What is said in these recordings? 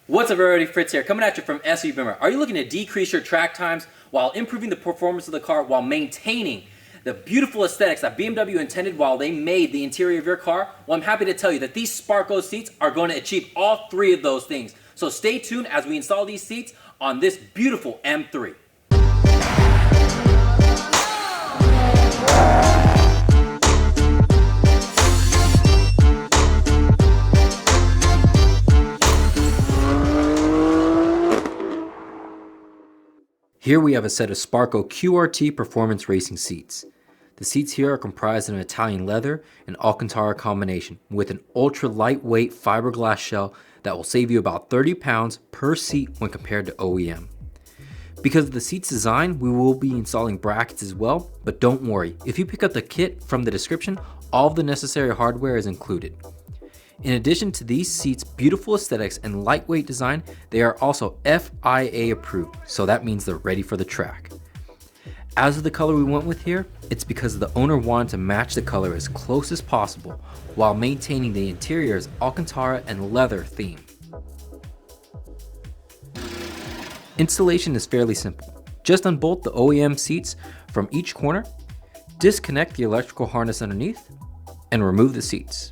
What's up everybody, Fritz here, coming at you from SVBimmer. Are you looking to decrease your track times while improving the performance of the car while maintaining the beautiful aesthetics that BMW intended while they made the interior of your car? Well, I'm happy to tell you that these Sparco seats are going to achieve all three of those things. So stay tuned as we install these seats on this beautiful M3. Here we have a set of Sparco QRT performance racing seats. The seats here are comprised of an Italian leather and Alcantara combination with an ultra lightweight fiberglass shell that will save you about 30 pounds per seat when compared to OEM. Because of the seat's design, we will be installing brackets as well, but don't worry, if you pick up the kit from the description, all of the necessary hardware is included. In addition to these seats' beautiful aesthetics and lightweight design, they are also FIA approved, so that means they're ready for the track. As of the color we went with here, it's because the owner wanted to match the color as close as possible while maintaining the interior's Alcantara and leather theme. Installation is fairly simple. Just unbolt the OEM seats from each corner, disconnect the electrical harness underneath, and remove the seats.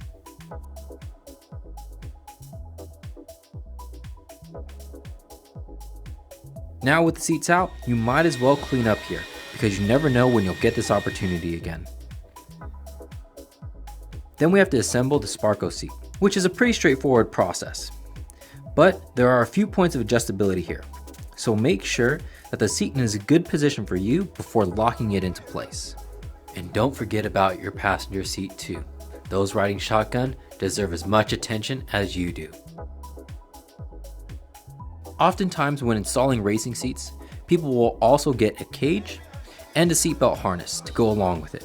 Now with the seats out, you might as well clean up here because you never know when you'll get this opportunity again. Then we have to assemble the Sparco seat, which is a pretty straightforward process. But there are a few points of adjustability here, so make sure that the seat is in a good position for you before locking it into place. And don't forget about your passenger seat too. Those riding shotgun deserve as much attention as you do. Oftentimes when installing racing seats, people will also get a cage and a seatbelt harness to go along with it.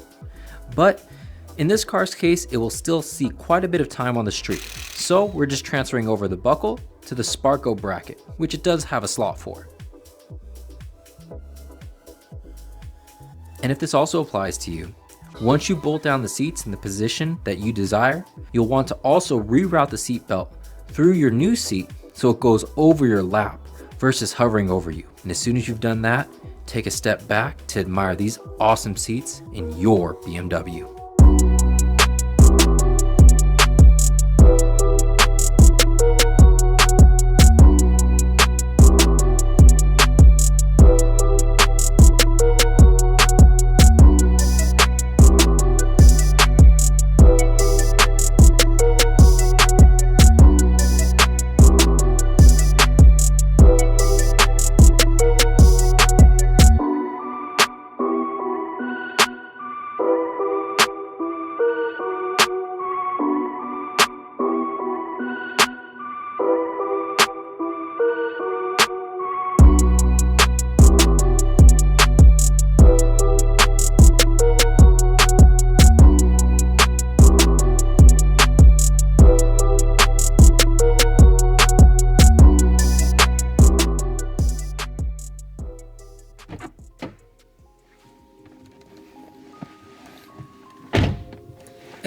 But in this car's case, it will still see quite a bit of time on the street. So we're just transferring over the buckle to the Sparco bracket, which it does have a slot for. And if this also applies to you, once you bolt down the seats in the position that you desire, you'll want to also reroute the seatbelt through your new seat so it goes over your lap versus hovering over you. And as soon as you've done that, take a step back to admire these awesome seats in your BMW.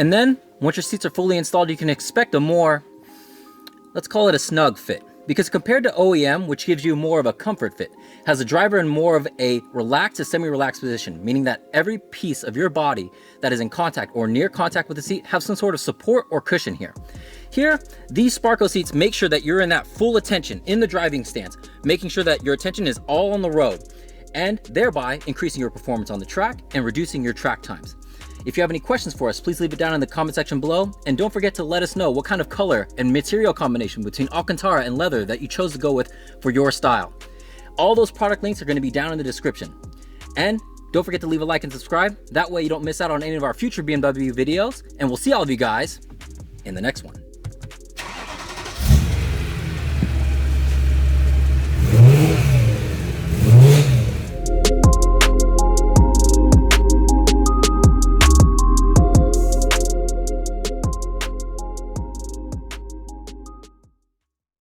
And then, once your seats are fully installed, you can expect a more, let's call it a snug fit. Because compared to OEM, which gives you more of a comfort fit, has the driver in more of a relaxed to semi-relaxed position, meaning that every piece of your body that is in contact or near contact with the seat have some sort of support or cushion here. Here, these Sparco seats make sure that you're in that full attention in the driving stance, making sure that your attention is all on the road, and thereby increasing your performance on the track and reducing your track times. If you have any questions for us, please leave it down in the comment section below, and don't forget to let us know what kind of color and material combination between Alcantara and leather that you chose to go with for your style. All those product links are going to be down in the description. And don't forget to leave a like and subscribe, that way you don't miss out on any of our future BMW videos, and we'll see all of you guys in the next one.